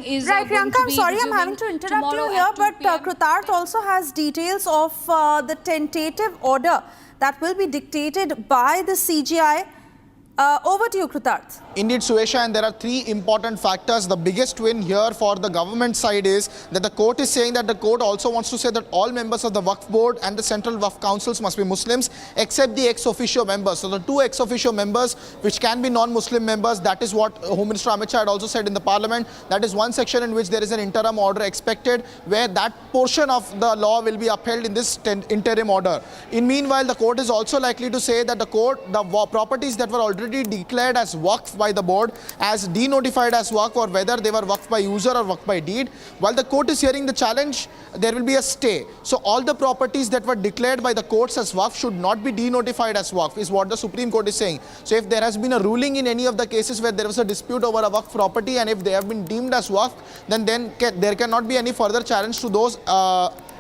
is right, Priyanka, I'm sorry I'm having to interrupt you here, but Kritarth also has details of the tentative order that will be dictated by the CJI. Over to you, Kritarth. Indeed, Suesha, and there are three important factors. The biggest win here for the government side is that the court is saying that the court also wants to say that all members of the Waqf board and the central Waqf councils must be Muslims except the ex officio members. So the two ex officio members which can be non-Muslim members, that is what Home Minister Amit Shah had also said in the parliament. That is one section in which there is an interim order expected where that portion of the law will be upheld in this interim order. In meanwhile, the court is also likely to say that the properties that were already declared as Waqf by the board as denotified as Waqf, or whether they were Waqf by user or Waqf by deed. While the court is hearing the challenge, there will be a stay. So all the properties that were declared by the courts as Waqf should not be denotified as Waqf, is what the Supreme Court is saying. So if there has been a ruling in any of the cases where there was a dispute over a Waqf property and if they have been deemed as Waqf, then there cannot be any further challenge to those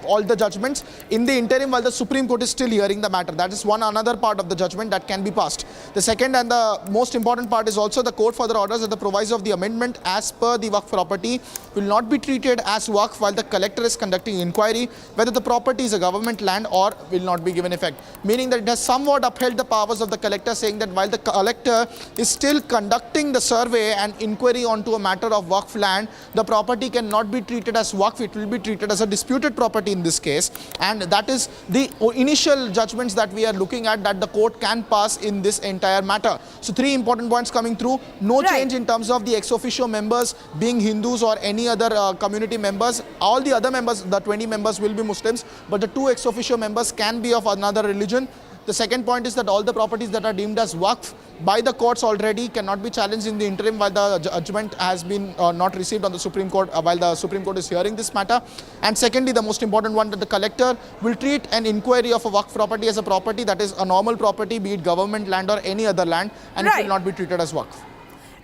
all the judgments in the interim while the Supreme Court is still hearing the matter. That is another part of the judgment that can be passed. The second and the most important part is also the court further orders that the proviso of the amendment as per the Waqf property will not be treated as Waqf while the collector is conducting inquiry whether the property is a government land or will not be given effect. Meaning that it has somewhat upheld the powers of the collector, saying that while the collector is still conducting the survey and inquiry onto a matter of Waqf land, the property cannot be treated as Waqf, it will be treated as a disputed property in this case, and that is the initial judgments that we are looking at that the court can pass in this entire matter. So three important points coming through. No change in terms of the ex officio members being Hindus or any other community members. All the other members, the 20 members, will be Muslims, but the two ex officio members can be of another religion. The second point is that all the properties that are deemed as Waqf by the courts already cannot be challenged in the interim while the judgment has been not received on the Supreme Court, while the Supreme Court is hearing this matter. And secondly, the most important one, that the collector will treat an inquiry of a Waqf property as a property that is a normal property, be it government land or any other land, and it will not be treated as Waqf.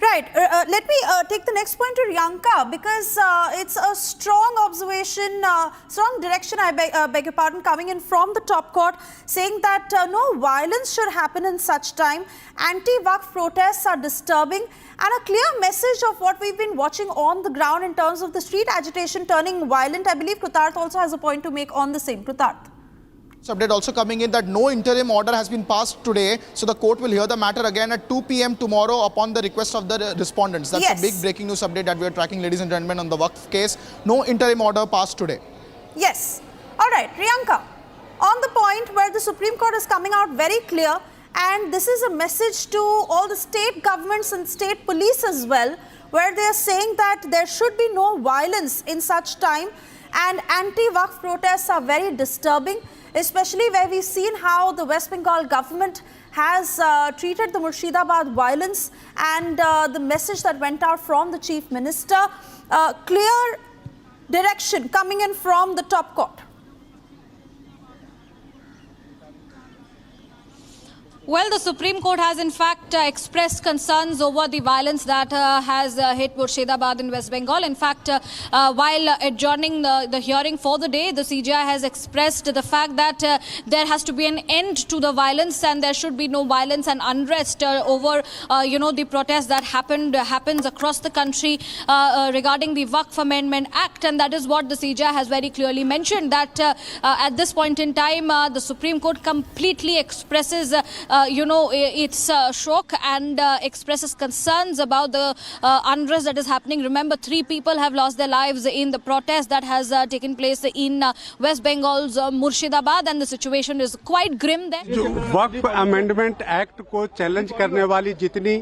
Right. Let me take the next point to Priyanka, because it's a strong observation, strong direction, I beg your pardon, coming in from the top court, saying that no violence should happen in such time. Anti-Waqf protests are disturbing, and a clear message of what we've been watching on the ground in terms of the street agitation turning violent. I believe Kritarth also has a point to make on the same. Kritarth. Update also coming in that no interim order has been passed today, so the court will hear the matter again at 2 p.m. tomorrow upon the request of the respondents. That's a big breaking news update that we are tracking, ladies and gentlemen, on the Waqf case. No interim order passed today. Yes. All right, Priyanka, on the point where the Supreme Court is coming out very clear, and this is a message to all the state governments and state police as well, where they are saying that there should be no violence in such time, and anti-Waqf protests are very disturbing, especially where we've seen how the West Bengal government has treated the Murshidabad violence, and the message that went out from the Chief Minister, clear direction coming in from the top court. Well, the Supreme Court has in fact expressed concerns over the violence that has hit Murshidabad in West Bengal. In fact, while adjourning the hearing for the day, the CJI has expressed the fact that there has to be an end to the violence and there should be no violence and unrest over, the protest that happens across the country regarding the Waqf Amendment Act. And that is what the CJI has very clearly mentioned, that at this point in time, the Supreme Court completely expresses its shock and expresses concerns about the unrest that is happening. Remember, 3 people have lost their lives in the protest that has taken place in West Bengal's Murshidabad, and the situation is quite grim there. जो वक्फ amendment act को challenge करने वाली जितनी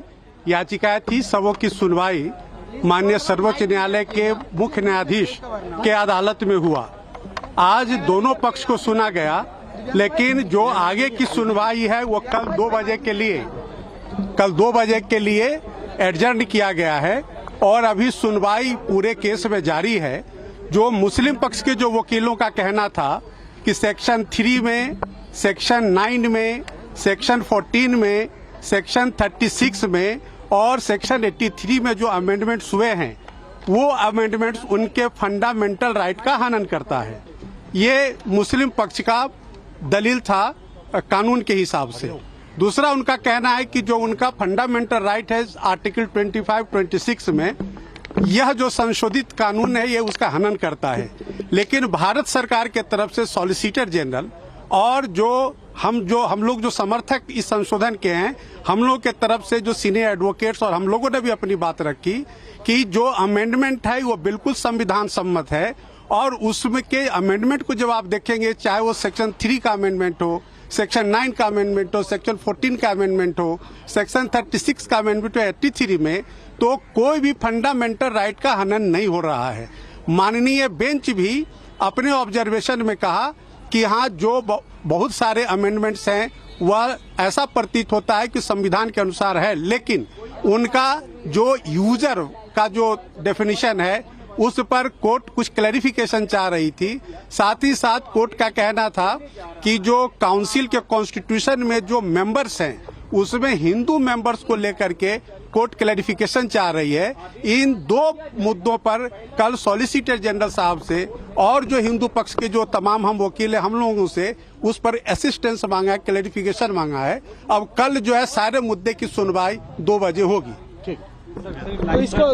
याचिकाएं थी, सबों की सुनवाई माननीय सर्वोच्च न्यायालय के मुख्य न्यायाधीश के अदालत में हुआ। आज दोनों पक्ष को सुना गया, लेकिन जो आगे की सुनवाई है वो कल 2 बजे के लिए एडजर्न किया गया है, और अभी सुनवाई पूरे केस में जारी है। जो मुस्लिम पक्ष के जो वकीलों का कहना था कि सेक्शन 3 में, सेक्शन 9 में, सेक्शन 14 में, सेक्शन 36 में और सेक्शन 83 में जो अमेंडमेंट्स हुए हैं, वो अमेंडमेंट्स उनके फंडामेंटल राइट का हनन करता है। ये मुस्लिम पक्ष का दलील था कानून के हिसाब से। दूसरा उनका कहना है कि जो उनका फंडामेंटल राइट है आर्टिकल 25, 26 में, यह जो संशोधित कानून है ये उसका हनन करता है। लेकिन भारत सरकार के तरफ से सॉलिसिटर जनरल और हम लोग जो समर्थक इस संशोधन के हैं, हम लोग के तरफ से जो सीनियर एडवोकेट्स और हम लोगों ने भी अपनी बात रखी कि जो अमेंडमेंट है वो बिल्कुल संविधान सम्मत है। और उसमें के अमेंडमेंट को जब आप देखेंगे, चाहे वो सेक्शन 3 का अमेंडमेंट हो, सेक्शन 9 का अमेंडमेंट हो, सेक्शन 14 का अमेंडमेंट हो, सेक्शन 36 का अमेंडमेंट हो, 83 में, तो कोई भी फंडामेंटल राइट का हनन नहीं हो रहा है। माननीय बेंच भी अपने ऑब्जर्वेशन में कहा कि हाँ, जो बहुत सारे अमेंडमेंट्स हैं वह ऐसा प्रतीत होता है कि संविधान के अनुसार है, लेकिन उनका जो यूजर का जो डेफिनेशन है उस पर कोर्ट कुछ क्लैरिफिकेशन चाह रही थी। साथ ही साथ कोर्ट का कहना था कि जो काउंसिल के कॉन्स्टिट्यूशन में जो मेंबर्स हैं उसमें हिंदू मेंबर्स को लेकर के कोर्ट क्लैरिफिकेशन चाह रही है। इन दो मुद्दों पर कल सॉलिसिटर जनरल साहब से और जो हिंदू पक्ष के जो तमाम हम वकील हैं, हम लोगों से उस पर असिस्टेंस मांगा है, क्लैरिफिकेशन मांगा है। अब कल जो है सारे मुद्दे की सुनवाई 2 बजे होगी। तो इसको